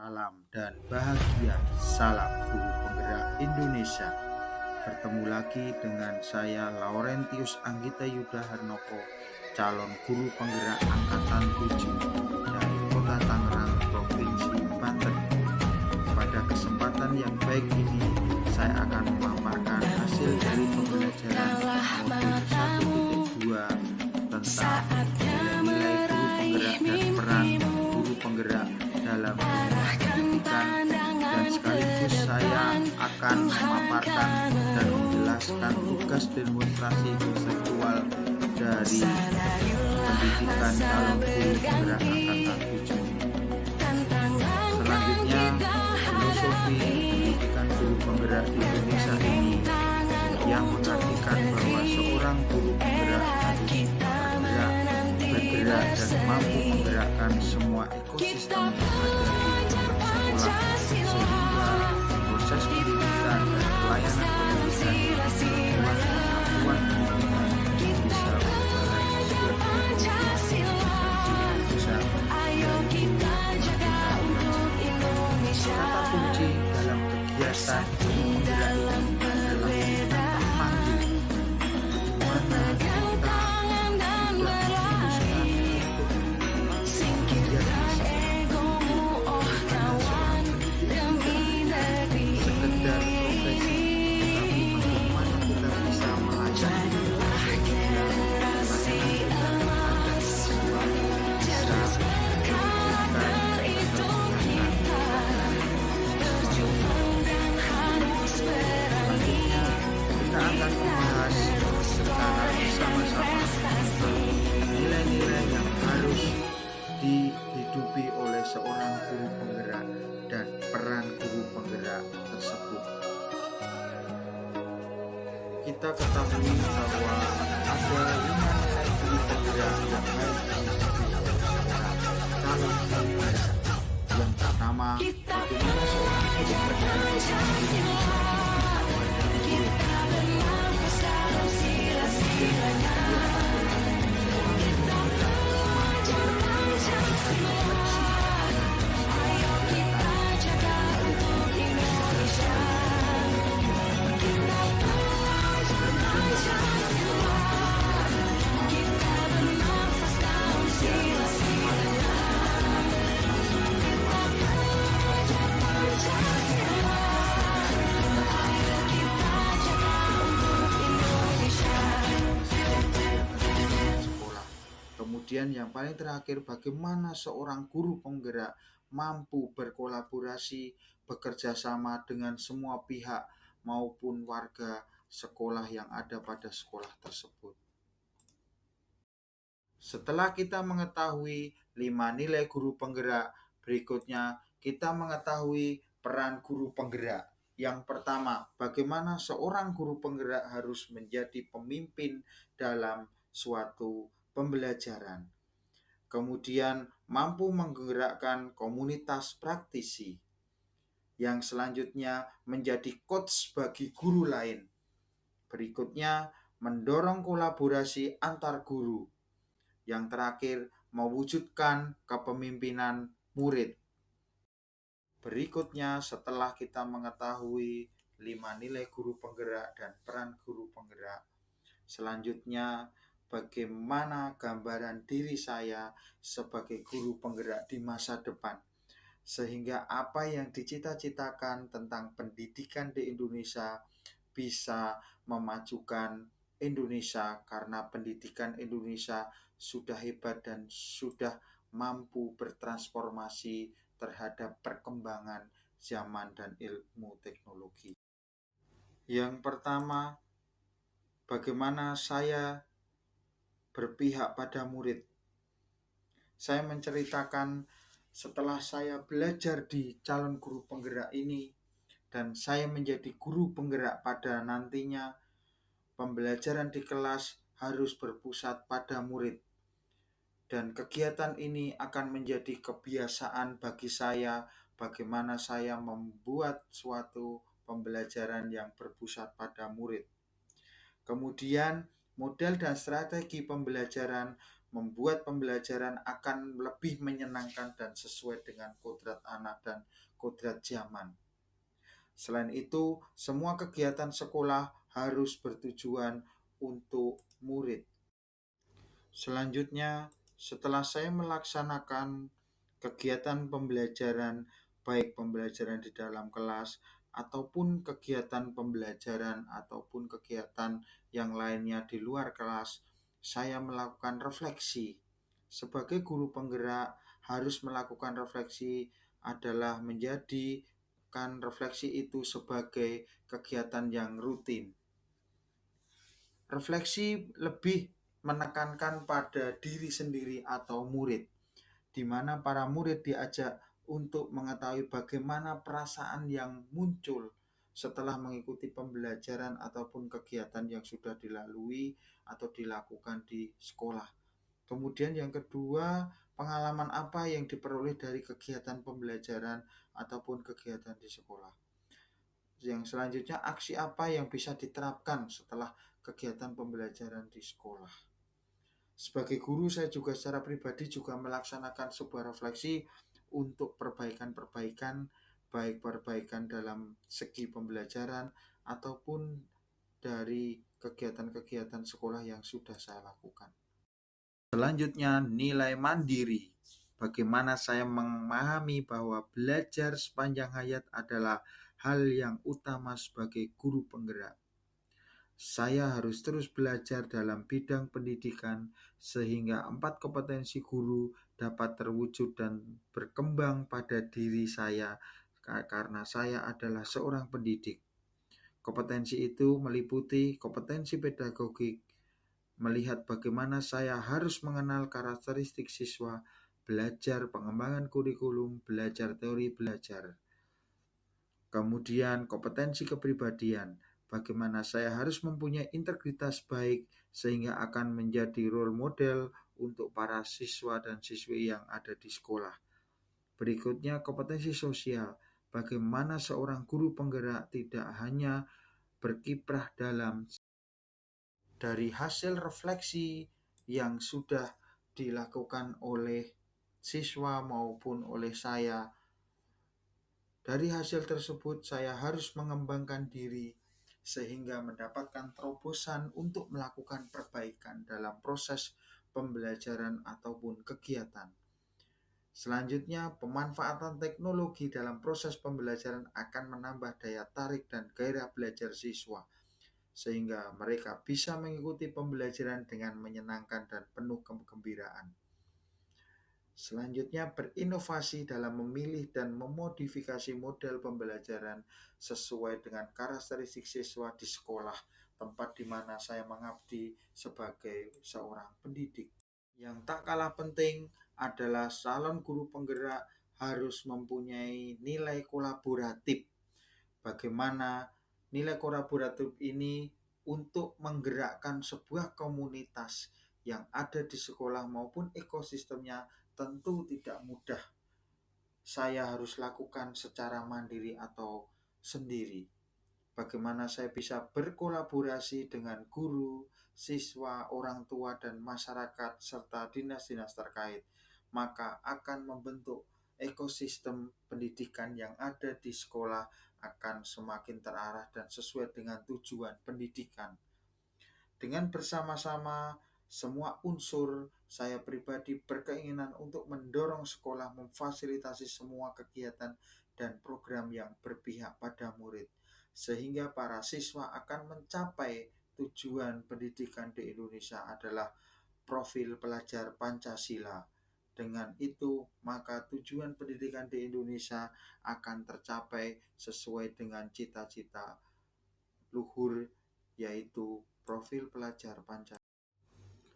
salam dan bahagia. Salam Guru Penggerak Indonesia. Bertemu lagi dengan saya Laurentius Anggita Yuda Harnoko, calon Guru Penggerak Angkatan 7 dari Kota Tangerang, Provinsi Banten. Pada kesempatan yang baik ini, saya akan memaparkan hasil dari pembelajaran modul 1.2 tentang nilai-nilai guru penggerak dan peran guru penggerak dalam dunia pendidikan, dan sekaligus saya akan memaparkan dan menjelaskan tugas demonstrasi konseptual dari pendidikan calon guru penggerak angkatan 7. Selanjutnya, filosofi pendidikan guru penggerak di Indonesia ini yang mengartikan bahwa seorang guru penggerak harus bergerak dan mampu menggerakkan semua ekosistem yang ada di sekolah, sehingga proses pendidikan dan pelayanan pendidikan membuat kesatuan pendidikan bisa berjalan sesuai dengan bisa kata kunci dalam kegiatan guru penggerak itu adalah tentang memanggil, di mana kita sudah memutuskan untuk menjadi seorang pendidik, sekedar profesi, tetapi bagaimana kita bisa melayani kita akan membahas secara bersama-sama tentang nilai-nilai yang harus dihidupi oleh seorang guru penggerak dan peran guru penggerak tersebut. Kita ketahui bahwa ada 5 nilai guru penggerak yang harus dimiliki oleh seorang calon guru penggerak. Yang pertama, bagaimana seorang guru penggerak sekolah. Kemudian yang paling terakhir, bagaimana seorang guru penggerak mampu berkolaborasi, bekerja sama dengan semua pihak maupun warga sekolah yang ada pada sekolah tersebut. Setelah kita mengetahui 5 nilai guru penggerak, berikutnya kita mengetahui peran guru penggerak. Yang pertama, bagaimana seorang guru penggerak harus menjadi pemimpin dalam suatu pembelajaran. Kemudian mampu menggerakkan komunitas praktisi. Yang selanjutnya menjadi coach bagi guru lain. Berikutnya mendorong kolaborasi antar guru. Yang terakhir mewujudkan kepemimpinan murid. Berikutnya, setelah kita mengetahui 5 nilai guru penggerak dan peran guru penggerak, selanjutnya bagaimana gambaran diri saya sebagai guru penggerak di masa depan, sehingga apa yang dicita-citakan tentang pendidikan di Indonesia bisa memajukan Indonesia, karena pendidikan Indonesia sudah hebat dan sudah mampu bertransformasi terhadap perkembangan zaman dan ilmu teknologi. Yang pertama, bagaimana saya berpihak pada murid. Saya menceritakan setelah saya belajar di calon guru penggerak ini dan saya menjadi guru penggerak pada nantinya, pembelajaran di kelas harus berpusat pada murid. Dan kegiatan ini akan menjadi kebiasaan bagi saya, bagaimana saya membuat suatu pembelajaran yang berpusat pada murid. Kemudian model dan strategi pembelajaran membuat pembelajaran akan lebih menyenangkan dan sesuai dengan kodrat anak dan kodrat zaman. Selain itu, semua kegiatan sekolah harus bertujuan untuk murid. Selanjutnya, setelah saya melaksanakan kegiatan pembelajaran, baik pembelajaran di dalam kelas ataupun kegiatan pembelajaran ataupun kegiatan yang lainnya di luar kelas, saya melakukan refleksi. Sebagai guru penggerak, harus melakukan refleksi adalah menjadikan refleksi itu sebagai kegiatan yang rutin. Refleksi lebih menekankan pada diri sendiri atau murid, di mana para murid diajak untuk mengetahui bagaimana perasaan yang muncul setelah mengikuti pembelajaran ataupun kegiatan yang sudah dilalui atau dilakukan di sekolah. Kemudian yang kedua, pengalaman apa yang diperoleh dari kegiatan pembelajaran ataupun kegiatan di sekolah. Yang selanjutnya, aksi apa yang bisa diterapkan setelah kegiatan pembelajaran di sekolah. Sebagai guru, saya juga secara pribadi juga melaksanakan sebuah refleksi untuk perbaikan-perbaikan, baik perbaikan dalam segi pembelajaran ataupun dari kegiatan-kegiatan sekolah yang sudah saya lakukan. Selanjutnya, nilai mandiri. Bagaimana saya memahami bahwa belajar sepanjang hayat adalah hal yang utama sebagai guru penggerak. Saya harus terus belajar dalam bidang pendidikan sehingga 4 kompetensi guru dapat terwujud dan berkembang pada diri saya karena saya adalah seorang pendidik. Kompetensi itu meliputi kompetensi pedagogik, melihat bagaimana saya harus mengenal karakteristik siswa, belajar pengembangan kurikulum, belajar teori belajar. Kemudian kompetensi kepribadian, bagaimana saya harus mempunyai integritas baik sehingga akan menjadi role model untuk para siswa dan siswi yang ada di sekolah. Berikutnya kompetensi sosial, bagaimana seorang guru penggerak tidak hanya berkiprah dari hasil refleksi yang sudah dilakukan oleh siswa maupun oleh saya. Dari hasil tersebut saya harus mengembangkan diri sehingga mendapatkan terobosan untuk melakukan perbaikan dalam proses pembelajaran ataupun kegiatan. Selanjutnya, pemanfaatan teknologi dalam proses pembelajaran akan menambah daya tarik dan gairah belajar siswa, sehingga mereka bisa mengikuti pembelajaran dengan menyenangkan dan penuh kegembiraan. Selanjutnya, berinovasi dalam memilih dan memodifikasi model pembelajaran sesuai dengan karakteristik siswa di sekolah, tempat di mana saya mengabdi sebagai seorang pendidik. Yang tak kalah penting adalah calon guru penggerak harus mempunyai nilai kolaboratif. Bagaimana nilai kolaboratif ini untuk menggerakkan sebuah komunitas yang ada di sekolah maupun ekosistemnya tentu tidak mudah. Saya harus lakukan secara mandiri atau sendiri. Bagaimana saya bisa berkolaborasi dengan guru, siswa, orang tua, dan masyarakat, serta dinas-dinas terkait, maka akan membentuk ekosistem pendidikan yang ada di sekolah akan semakin terarah dan sesuai dengan tujuan pendidikan. Dengan bersama-sama semua unsur, saya pribadi berkeinginan untuk mendorong sekolah memfasilitasi semua kegiatan dan program yang berpihak pada murid, sehingga para siswa akan mencapai tujuan pendidikan di Indonesia adalah profil pelajar Pancasila. Dengan itu, maka tujuan pendidikan di Indonesia akan tercapai sesuai dengan cita-cita luhur, yaitu profil pelajar Pancasila.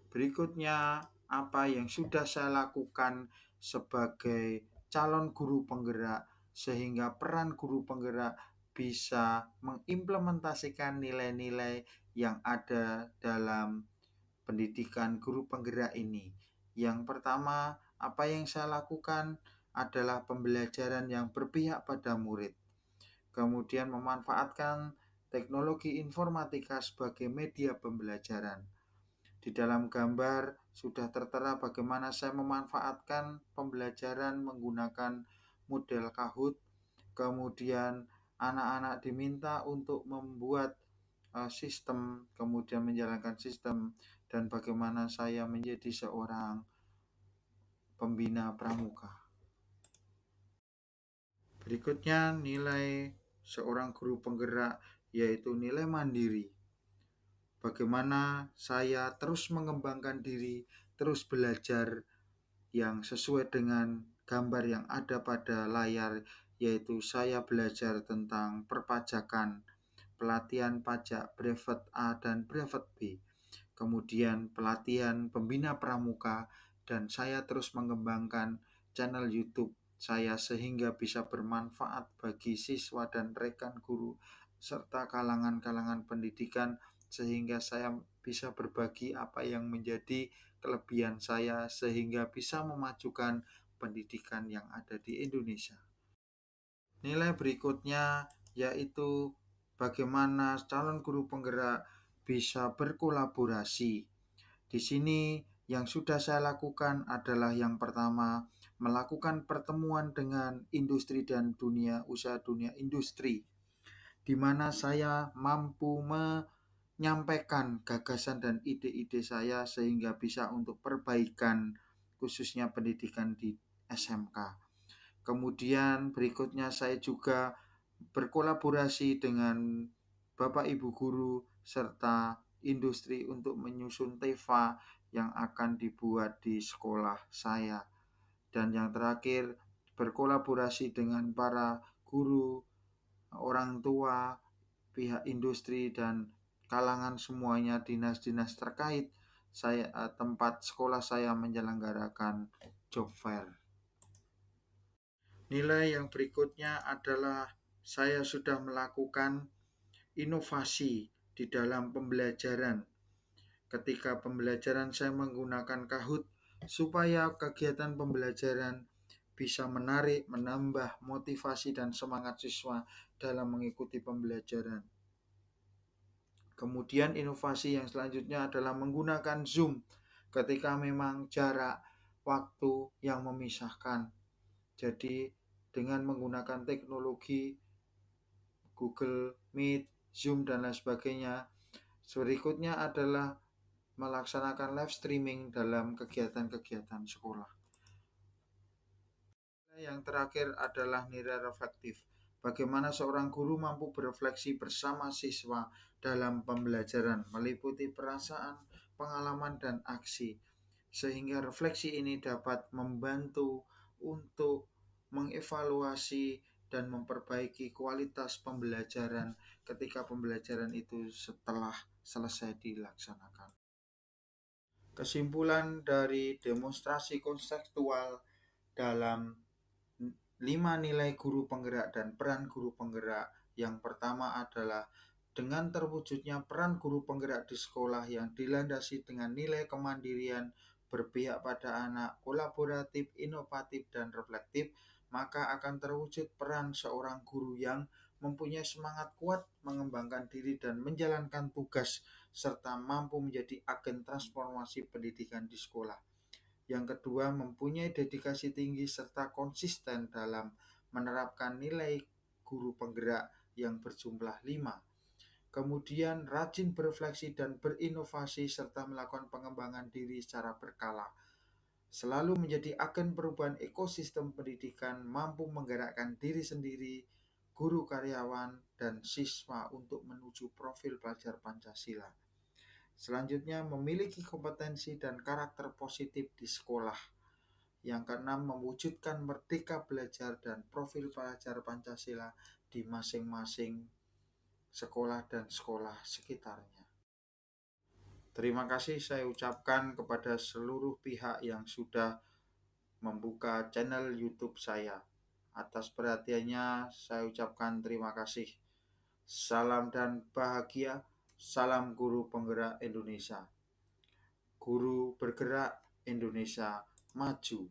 Berikutnya, apa yang sudah saya lakukan sebagai calon guru penggerak sehingga peran guru penggerak bisa mengimplementasikan nilai-nilai yang ada dalam pendidikan guru penggerak ini. Yang pertama, apa yang saya lakukan adalah pembelajaran yang berpihak pada murid. Kemudian memanfaatkan teknologi informatika sebagai media pembelajaran. Di dalam gambar sudah tertera bagaimana saya memanfaatkan pembelajaran menggunakan model Kahoot. Kemudian anak-anak diminta untuk membuat sistem, kemudian menjalankan sistem, dan bagaimana saya menjadi seorang pembina pramuka. Berikutnya nilai seorang guru penggerak, yaitu nilai mandiri. Bagaimana saya terus mengembangkan diri, terus belajar yang sesuai dengan gambar yang ada pada layar, yaitu saya belajar tentang perpajakan, pelatihan pajak brevet A dan brevet B, kemudian pelatihan pembina pramuka, dan saya terus mengembangkan channel YouTube saya sehingga bisa bermanfaat bagi siswa dan rekan guru serta kalangan-kalangan pendidikan, sehingga saya bisa berbagi apa yang menjadi kelebihan saya sehingga bisa memajukan pendidikan yang ada di Indonesia. Nilai berikutnya yaitu bagaimana calon guru penggerak bisa berkolaborasi. Di sini yang sudah saya lakukan adalah yang pertama, melakukan pertemuan dengan industri dan dunia usaha, dunia industri, di mana saya mampu menyampaikan gagasan dan ide-ide saya sehingga bisa untuk perbaikan khususnya pendidikan di SMK. Kemudian berikutnya saya juga berkolaborasi dengan Bapak Ibu guru serta industri untuk menyusun TEVA yang akan dibuat di sekolah saya. Dan yang terakhir, berkolaborasi dengan para guru, orang tua, pihak industri dan kalangan semuanya, dinas-dinas terkait tempat sekolah saya menyelenggarakan job fair. Nilai yang berikutnya adalah saya sudah melakukan inovasi di dalam pembelajaran. Ketika pembelajaran saya menggunakan Kahoot supaya kegiatan pembelajaran bisa menarik, menambah motivasi dan semangat siswa dalam mengikuti pembelajaran. Kemudian inovasi yang selanjutnya adalah menggunakan Zoom ketika memang jarak waktu yang memisahkan. Jadi dengan menggunakan teknologi Google Meet, Zoom, dan lain sebagainya. Berikutnya adalah melaksanakan live streaming dalam kegiatan-kegiatan sekolah. Yang terakhir adalah nilai reflektif. Bagaimana seorang guru mampu berefleksi bersama siswa dalam pembelajaran, meliputi perasaan, pengalaman, dan aksi. Sehingga refleksi ini dapat membantu untuk mengevaluasi dan memperbaiki kualitas pembelajaran ketika pembelajaran itu setelah selesai dilaksanakan. Kesimpulan dari demonstrasi konseptual dalam 5 nilai guru penggerak dan peran guru penggerak. Yang pertama adalah dengan terwujudnya peran guru penggerak di sekolah yang dilandasi dengan nilai kemandirian, berpihak pada anak, kolaboratif, inovatif, dan reflektif, maka akan terwujud peran seorang guru yang mempunyai semangat kuat mengembangkan diri dan menjalankan tugas serta mampu menjadi agen transformasi pendidikan di sekolah. Yang kedua, mempunyai dedikasi tinggi serta konsisten dalam menerapkan nilai guru penggerak yang berjumlah 5. Kemudian rajin berefleksi dan berinovasi serta melakukan pengembangan diri secara berkala. Selalu menjadi agen perubahan ekosistem pendidikan, mampu menggerakkan diri sendiri, guru, karyawan, dan siswa untuk menuju profil pelajar Pancasila. Selanjutnya, memiliki kompetensi dan karakter positif di sekolah. Yang keenam, mewujudkan merdeka belajar dan profil pelajar Pancasila di masing-masing sekolah dan sekolah sekitarnya. Terima kasih saya ucapkan kepada seluruh pihak yang sudah membuka channel YouTube saya. Atas perhatiannya saya ucapkan terima kasih. Salam dan bahagia. Salam guru penggerak Indonesia. Guru bergerak Indonesia maju.